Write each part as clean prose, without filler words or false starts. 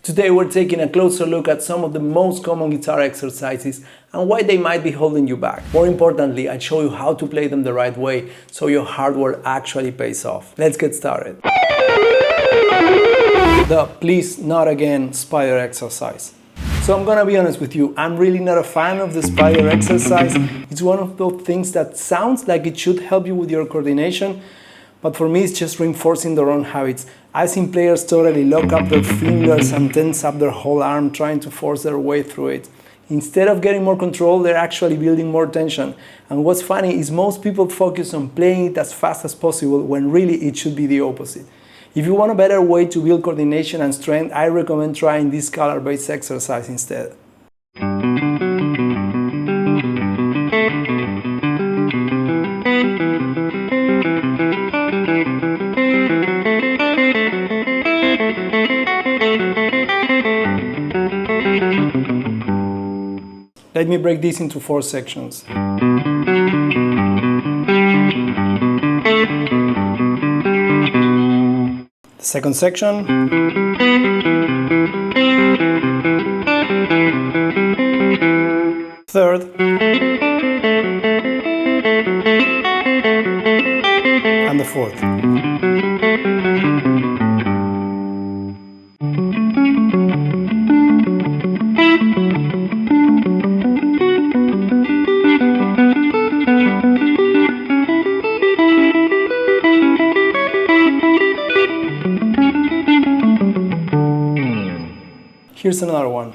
Today we're taking a closer look at some of the most common guitar exercises and why they might be holding you back. More importantly, I'll show you how to play them the right way so your hard work actually pays off. Let's get started. The please not again spider exercise. So I'm gonna be honest with you, I'm really not a fan of the spider exercise. It's one of those things that sounds like it should help you with your coordination, but for me it's just reinforcing the wrong habits. I've seen players totally lock up their fingers and tense up their whole arm trying to force their way through it. Instead of getting more control, they're actually building more tension. And what's funny is most people focus on playing it as fast as possible when really it should be the opposite. If you want a better way to build coordination and strength, I recommend trying this color-based exercise instead. Let me break this into 4 sections. Second section, third, and the fourth. Here's another one.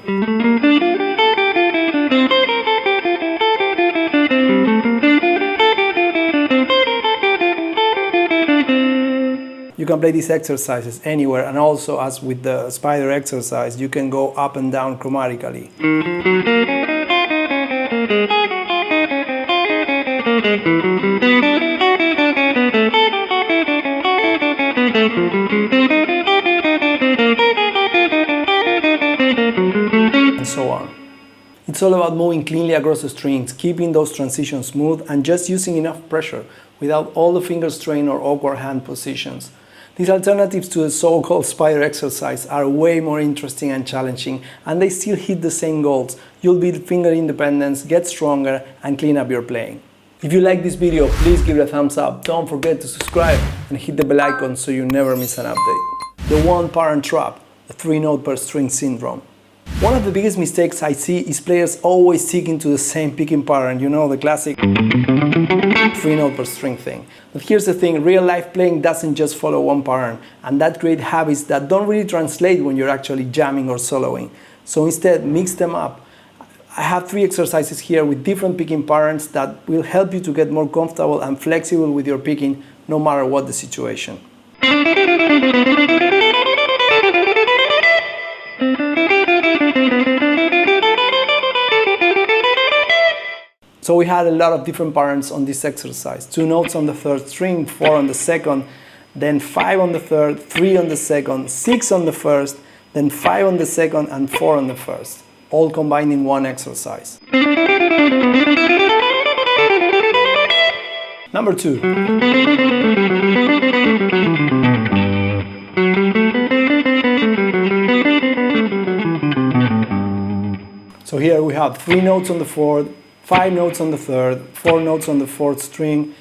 You can play these exercises anywhere, and also, as with the spider exercise, you can go up and down chromatically. And so on. It's all about moving cleanly across the strings, keeping those transitions smooth, and just using enough pressure without all the finger strain or awkward hand positions. These alternatives to the so-called spider exercise are way more interesting and challenging, and they still hit the same goals. You'll build finger independence, get stronger, and clean up your playing. If you like this video, please give it a thumbs up. Don't forget to subscribe and hit the bell icon so you never miss an update. The one-parent trap, the 3-note per string syndrome. One of the biggest mistakes I see is players always sticking to the same picking pattern, you know, the classic 3-note per string thing. But here's the thing, real life playing doesn't just follow one pattern, and that creates habits that don't really translate when you're actually jamming or soloing. So instead, mix them up. I have 3 exercises here with different picking patterns that will help you to get more comfortable and flexible with your picking, no matter what the situation. So we had a lot of different patterns on this exercise. 2 notes on the 3rd string, 4 on the 2nd, then 5 on the 3rd, 3 on the 2nd, 6 on the 1st, then 5 on the 2nd and 4 on the 1st, all combined in one exercise. Number 2. So here we have 3 notes on the 4th, 5 notes on the 3rd, 4 notes on the 4th string,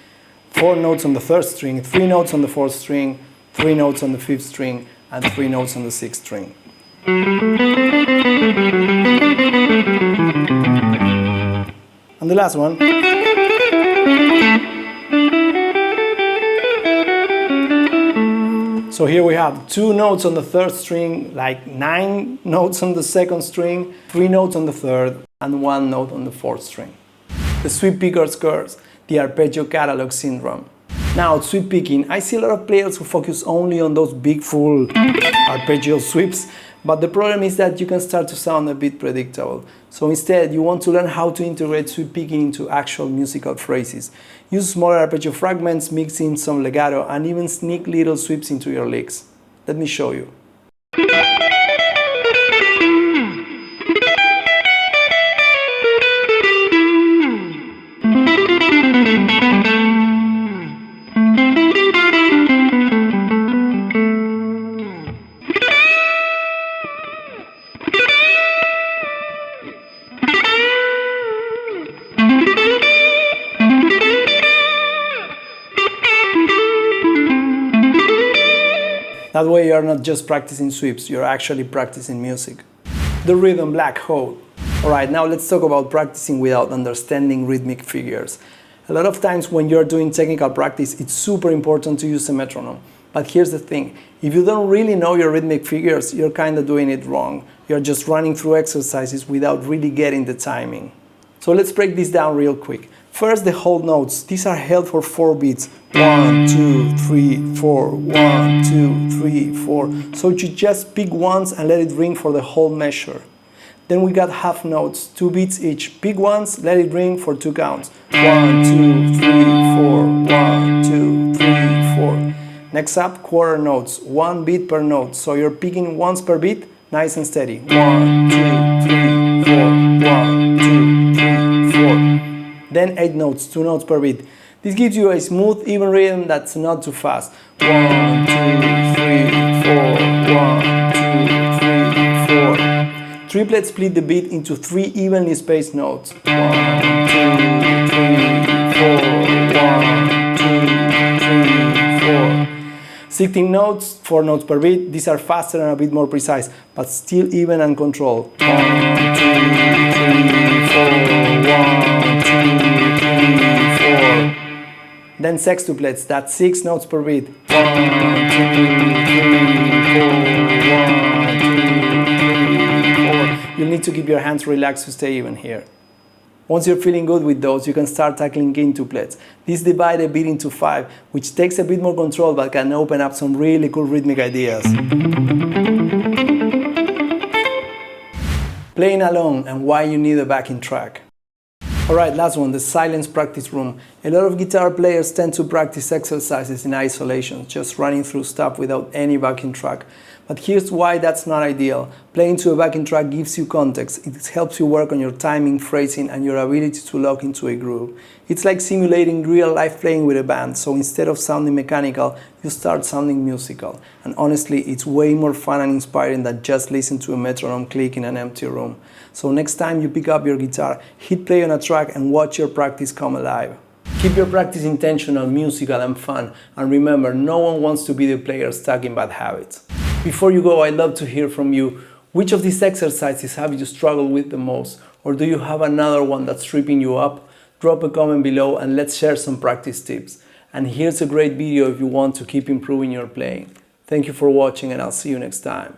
4 notes on the 3rd string, 3 notes on the 4th string, 3 notes on the 5th string, and 3 notes on the 6th string. And the last one. So here we have 2 notes on the 3rd string, like 9 notes on the 2nd string, 3 notes on the 3rd, and 1 note on the 4th string. The sweep picker's curse, the arpeggio catalog syndrome. Now, sweep picking, I see a lot of players who focus only on those big full arpeggio sweeps, but the problem is that you can start to sound a bit predictable. So instead, you want to learn how to integrate sweep picking into actual musical phrases. Use smaller arpeggio fragments, mix in some legato, and even sneak little sweeps into your licks. Let me show you. That way you are not just practicing sweeps, you're actually practicing music. The rhythm black hole. Alright, now let's talk about practicing without understanding rhythmic figures. A lot of times when you're doing technical practice, it's super important to use a metronome. But here's the thing, if you don't really know your rhythmic figures, you're kinda doing it wrong. You're just running through exercises without really getting the timing. So let's break this down real quick. First, the hold notes. These are held for 4 beats. 1, 2, 3, 4, 1, 2, 3, 4. So you just pick once and let it ring for the whole measure. Then we got half notes, 2 beats each. Pick once, let it ring for 2 counts. 1, 2, 3, 4, 1, 2, 3, 4. Next up, quarter notes, 1 beat per note. So you're picking once per beat, nice and steady. 1, 2, 3, 4, 1, 2, 3, 4. Then 8 notes, 2 notes per beat. This gives you a smooth, even rhythm that's not too fast. 1, 2, 3, 4, 1, 2, 3, 4. Triplets split the beat into 3 evenly spaced notes. 1, 2, 3, 4, 1, 2, 3, 4. 16 notes, 4 notes per beat. These are faster and a bit more precise, but still even and controlled. 1, 2, 3, 4, 1, 2, 3, 4. Then sextuplets, that's 6 notes per beat. 1, 2, 3, 4, 1, 2, 3, 4. You'll need to keep your hands relaxed to stay even here. Once you're feeling good with those, you can start tackling quintuplets. These divide a beat into 5, which takes a bit more control but can open up some really cool rhythmic ideas. Playing along and why you need a backing track. Alright, last one, the silence practice room. A lot of guitar players tend to practice exercises in isolation, just running through stuff without any backing track. But here's why that's not ideal. Playing to a backing track gives you context. It helps you work on your timing, phrasing, and your ability to lock into a groove. It's like simulating real life playing with a band, so instead of sounding mechanical, you start sounding musical. And honestly, it's way more fun and inspiring than just listen to a metronome click in an empty room. So next time you pick up your guitar, hit play on a track and watch your practice come alive. Keep your practice intentional, musical, and fun. And remember, no one wants to be the player stuck in bad habits. Before you go, I'd love to hear from you. Which of these exercises have you struggled with the most? Or do you have another one that's tripping you up? Drop a comment below and let's share some practice tips. And here's a great video if you want to keep improving your playing. Thank you for watching and I'll see you next time.